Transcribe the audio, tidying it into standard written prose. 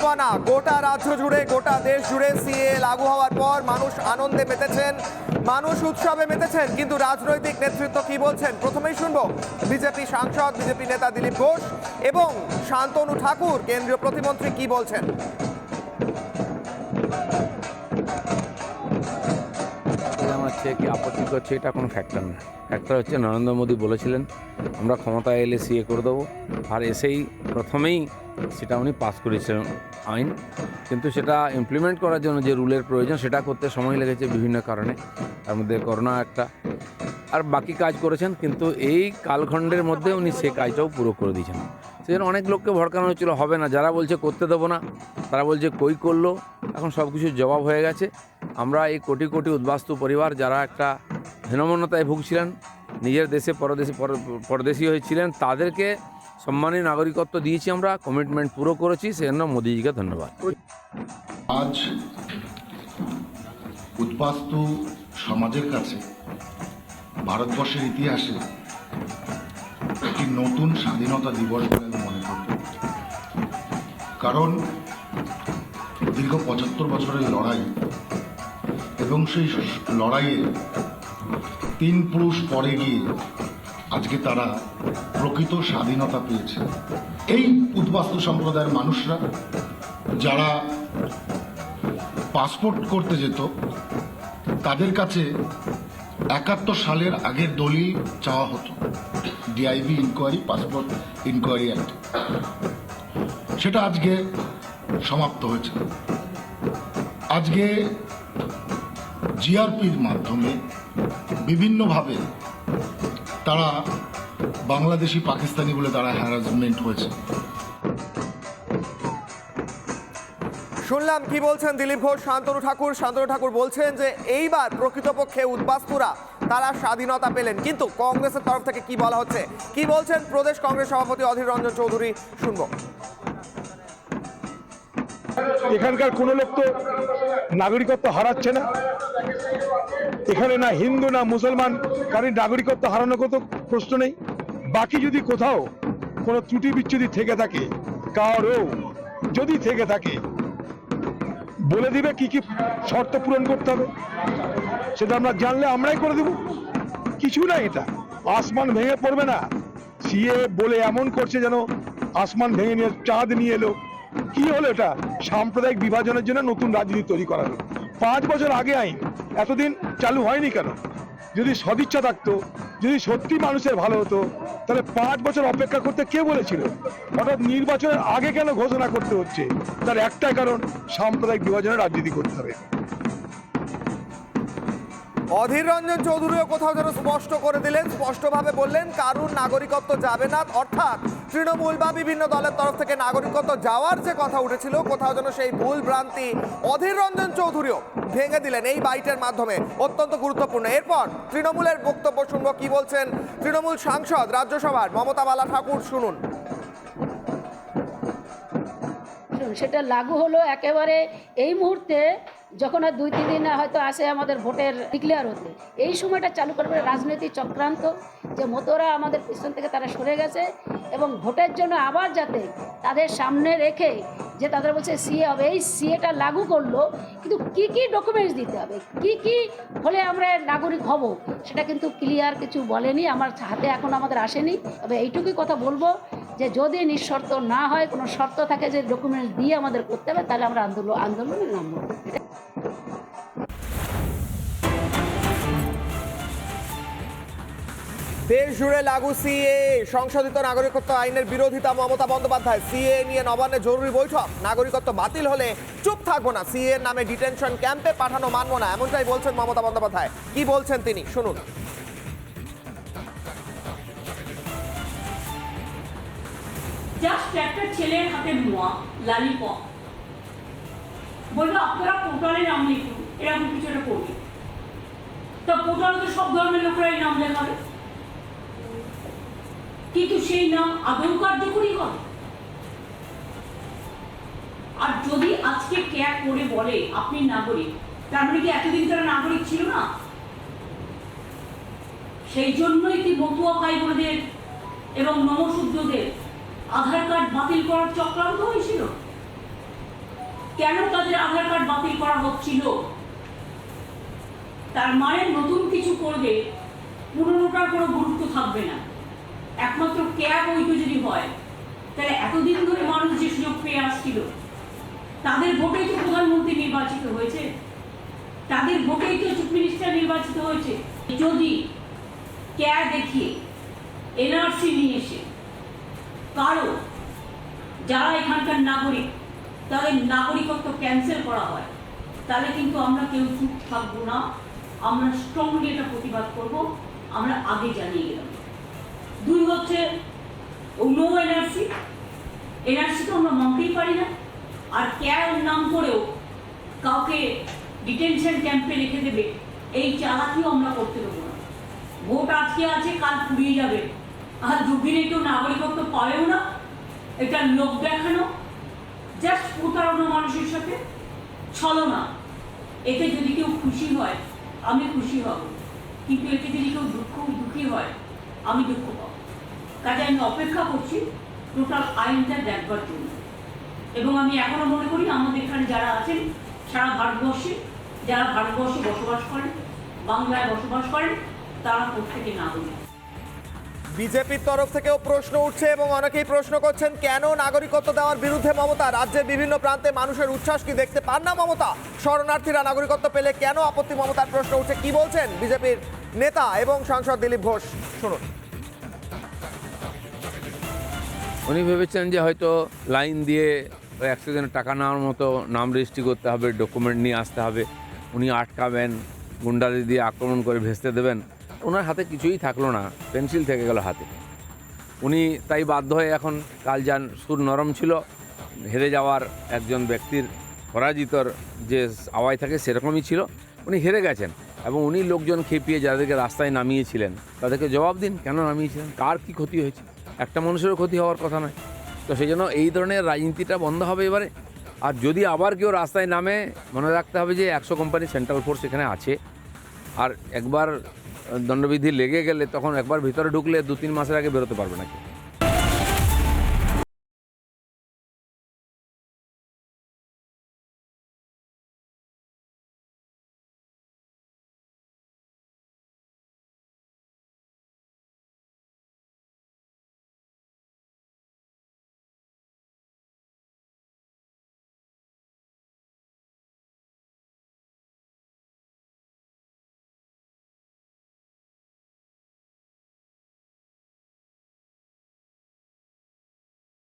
উদ্দীপনা গোটা রাজ্য জুড়ে, গোটা দেশ জুড়ে সিএ লাগু হওয়ার পর মানুষ আনন্দে মেতেছেন, মানুষ উৎসবে মেতেছেন। কিন্তু রাজনৈতিক নেতৃত্ব কি বলছেন প্রথমেই শুনবো। বিজেপি সাংসদ, বিজেপি নেতা দিলীপ ঘোষ এবং শান্তনু ঠাকুর কেন্দ্রীয় প্রতিমন্ত্রী কি বলছেন। জানাচ্ছে কি আপত্তি করছে, এটা কোনো ফ্যাক্টর না। ফ্যাক্টর হচ্ছে নরেন্দ্র মোদী বলেছিলেন আমরা ক্ষমতায় এলে সিএ করে দেবো, আর এসেই প্রথমেই সেটা উনি পাস করেছিলেন আইন। কিন্তু সেটা ইমপ্লিমেন্ট করার জন্য যে রুলের প্রয়োজন সেটা করতে সময় লেগেছে বিভিন্ন কারণে, তার মধ্যে করোনা একটা, আর বাকি কাজ করেছেন। কিন্তু এই কালখণ্ডের মধ্যে উনি সে কাজটাও পুরো করে দিয়েছেন। সেজন্য অনেক লোককে ভড়কানো হচ্ছিল হবে না, যারা বলছে করতে দেবো না তারা বলছে কই করলো। এখন সব কিছুর জবাব হয়ে গেছে। আমরা এই কোটি কোটি উদ্বাস্তু পরিবার যারা একটা হীনমন্যতায় ভুগছিলেন, নিজের দেশে পরদেশী হয়েছিলেন, তাদেরকে সম্মানী নাগরিকত্ব দিয়েছি, আমরা কমিটমেন্ট পুরো করেছি। সেজন্য মোদিজিকে ধন্যবাদ। আজ উদ্বাস্তু সমাজের কাছে ভারতবর্ষের ইতিহাসে একটি নতুন স্বাধীনতা দিবস বলে আমি মনে করি। কারণ দীর্ঘ ৭৫ বছরের লড়াই এবং সেই লড়াইয়ে ৩ পুরুষ পরে গিয়ে আজকে তারা প্রকৃত স্বাধীনতা পেয়েছে। এই উদ্বাস্তু সম্প্রদায়ের মানুষরা যারা পাসপোর্ট করতে যেত, তাদের কাছে ৭১ সালের আগের দলিল চাওয়া হতো, DIB inquiry, passport inquiry act. সেটা আজকে সমাপ্ত হয়েছে। আজকে জিআরপির মাধ্যমে বিভিন্নভাবে তারা বাংলাদেশি, পাকিস্তানি বলে তারা হ্যারাসমেন্ট হয়েছে। শুনলাম কি বলছেন দিলীপ ঘোষ, শান্তনু ঠাকুর। শান্তনু ঠাকুর বলছেন যে এইবার প্রকৃতপক্ষে উদ্বাস্তুরা তারা স্বাধীনতা পেলেন। কিন্তু কংগ্রেসের তরফ থেকে কি বলা হচ্ছে, কি বলছেন প্রদেশ কংগ্রেস সভাপতি অধীর রঞ্জন চৌধুরী, শুনবো। এখানকার কোনো লোক তো নাগরিকত্ব হারাচ্ছে না। এখানে না হিন্দু না মুসলমান কারণ নাগরিকত্ব হারানোর কত প্রশ্ন নেই। বাকি যদি কোথাও কোনো ত্রুটি বিচ্যুতি থেকে থাকে, কারও যদি থেকে থাকে, বলে দিবে কি কি শর্ত পূরণ করতে হবে, সেটা আমরা জানলে আমরাই করে দেব। কিছু না, এটা আসমান ভেঙে পড়বে না। সিএ বলে এমন করছে যেন আসমান ভেঙে নিয়ে চাঁদ নিয়ে এলো। কি হলো? এটা সাম্প্রদায়িক বিভাজনের জন্য নতুন রাজনীতি তৈরি করা হলো। 5 বছর আগে আইন এতদিন চালু হয়নি কেন? যদি সদিচ্ছা থাকতো, যদি সত্যি মানুষের ভালো হতো, তাহলে 5 বছর অপেক্ষা করতে কে বলেছিল? হঠাৎ নির্বাচনের আগে কেন ঘোষণা করতে হচ্ছে? তার একটাই কারণ, সাম্প্রদায়িক বিভাজনের রাজনীতি করতে হবে। অধীর রঞ্জন চৌধুরীও কোথাও যেন স্পষ্ট করে দিলেন, স্পষ্টভাবে বললেন কারুর নাগরিকত্ব যাবে না। অর্থাৎ তৃণমূল বা বিভিন্ন দলের তরফ থেকে নাগরিকত্ব যাওয়ার যে কথা উঠেছিল, কোথাও যেন সেই ভুল ভ্রান্তি অধীর রঞ্জন চৌধুরীও ভেঙে দিলেন এই বাইটের মাধ্যমে। অত্যন্ত গুরুত্বপূর্ণ। এরপর তৃণমূলের বক্তব্য শুনবো, কি বলছেন তৃণমূল সাংসদ রাজ্যসভার মমতা বালা ঠাকুর, শুনুন। সেটা লাগু হলো একেবারে এই মুহূর্তে, যখন আর 2-3 দিন হয়তো আসে আমাদের ভোটের ডিক্লেয়ার হতে। এই সময়টা চালু করবে রাজনৈতিক চক্রান্ত, যে মতোরা আমাদের পিছন থেকে তারা সরে গেছে এবং ভোটের জন্য আবার যাতে তাদের সামনে রেখে যে তাদের বলছে সিএ হবে, এই সিএটা লাগু করলো, কিন্তু কি কি ডকুমেন্টস দিতে হবে, কি কি হলে আমরা নাগরিক হব, সেটা কিন্তু ক্লিয়ার কিছু বলেনি। আমার হাতে এখন আমাদের আসেনি। তবে এইটুকুই কথা বলবো যে যদি নিঃশর্ত না হয়, কোনো শর্ত থাকে যে ডকুমেন্টস দিয়ে আমাদের করতে হবে, তাহলে আমরা আন্দোলনে নামবো। দেশ জুড়ে লাগু সিএ, সংশোধিত নাগরিকত্ব আইনের বিরোধিতা মমতা বন্দ্যোপাধ্যায়। সিএ নিয়ে নবান্নে জরুরি বৈঠক। নাগরিকত্ব বাতিল হলে চুপ থাকবো না, সিএ নামে ডিটেনশন ক্যাম্পে পাঠানো মানবো না, এমনটাই বলছেন মমতা বন্দ্যোপাধ্যায়। কি বলছেন তিনি, শুনুন। জাস্ট একটা ছেলের হাতে নোয়া লালিপপ বললো আপনারা পোর্টালে নাম লিখুন, এরকম কিছু একটা করবে। তা পোর্টালে তো সব ধরনের লোকরাই নাম লেখাবে, কিন্তু সেই নাম আদৌ কার্যকরী হয়। আর যদি আজকে ক্যাব করে বলে আপনি নাগরিক, তার মানে কি এতদিন তারা নাগরিক ছিল না? সেই জন্যই কি মতুয়া ভাই বোনদের এবং নমশূদ্রদের আধার কার্ড বাতিল করার চক্রান্ত হয়েছিল? কেন তাদের আধার কার্ড বাতিল করা হচ্ছিল? তার মানে নতুন কিছু করবে, পুরনোটার কোনো গুরুত্ব থাকবে না। একমাত্র ক্যাব বৈধ যদি হয়, তাহলে এতদিন ধরে মানুষ যে সুযোগ পেয়ে আসছিল, তাদের ভোটেই তো প্রধানমন্ত্রী নির্বাচিত হয়েছে, তাদের ভোটেই তো চিফ মিনিস্টার নির্বাচিত হয়েছে। যদি ক্যাব দেখিয়ে এনআরসি নিয়ে এসে কারো যারা এখানকার নাগরিক তাদের নাগরিকত্ব ক্যান্সেল করা হয়, তাহলে কিন্তু আমরা কেউ চুপ থাকবো না, আমরা স্ট্রংলি এটা প্রতিবাদ করব। আমরা আগে জানিয়ে গেলাম। 2 হচ্ছে নো এনআরসি, এনআরসি তো আমরা মানতেই পারি না। আর ক্যাব নাম করেও কাউকে ডিটেনশন ক্যাম্পে রেখে দেবে, এই চালাকিও আমরা করতে দেবো না। ভোট আজকে আছে, কাল ফুরিয়ে যাবে, আর দুদিনে কেউ নাগরিকত্ব পাবেও না। এটা লোক দেখানো, জাস্ট প্রতারণা মানুষের সাথে, ছলনা। এতে যদি কেউ খুশি হয় আমি খুশি হব, কিন্তু এতে যদি কেউ দুঃখী হয় আমি দুঃখ পাবো। কাজে আমি অপেক্ষা করছি টোটাল আইনটা দেখবার জন্য। এবং আমি এখনো মনে করি আমাদের এখানে যারা আছেন সারা ভারতবর্ষে, যারা ভারতবর্ষে বসবাস করেন, বাংলায় বসবাস করেন, তারা প্রত্যেকে নাগরিক। বিজেপির তরফ থেকেও প্রশ্ন উঠছে এবং অনেকেই প্রশ্ন করছেন কেন নাগরিকত্ব দেওয়ার বিরুদ্ধে মমতা? রাজ্যের বিভিন্ন প্রান্তে মানুষের উচ্ছ্বাস কি দেখতে পান না মমতা? শরণার্থীরা নাগরিকত্ব পেলে কেন আপত্তি মমতার? প্রশ্ন উঠছে। কি বলছেন বিজেপির নেতা এবং সাংসদ দিলীপ ঘোষ? শুনুন। উনি ভেবেছেন যে হয়তো লাইন দিয়ে 100 জনের টাকা নেওয়ার মতো নাম রেজিস্ট্রি করতে হবে, ডকুমেন্ট নিয়ে আসতে হবে, উনি আটকাবেন, গুন্ডাদের দিয়ে আক্রমণ করে ভেস্তে দেবেন। ওনার হাতে কিছুই থাকলো না, পেন্সিল থেকে গেল হাতে। উনি তাই বাধ্য হয়ে এখন, কাল যান সুর নরম ছিল, হেরে যাওয়ার একজন ব্যক্তির পরাজিতর যে আওয়াজ থাকে সেরকমই ছিল। উনি হেরে গেছেন এবং উনি লোকজন খেপিয়ে যাদেরকে রাস্তায় নামিয়েছিলেন তাদেরকে জবাব দিন, কেন নামিয়েছিলেন, কার কী ক্ষতি হয়েছে? একটা মানুষেরও ক্ষতি হওয়ার কথা নয়। তো সেই জন্য এই ধরনের রাজনীতিটা বন্ধ হবে এবারে। আর যদি আবার কেউ রাস্তায় নামে, মনে রাখতে হবে যে 100 কোম্পানি সেন্ট্রাল ফোর্স এখানে আছে। আর একবার দণ্ডবিধি লেগে গেলে তখন একবার ভিতরে ঢুকলে 2-3 মাসের আগে বেরোতে পারবে না কেউ।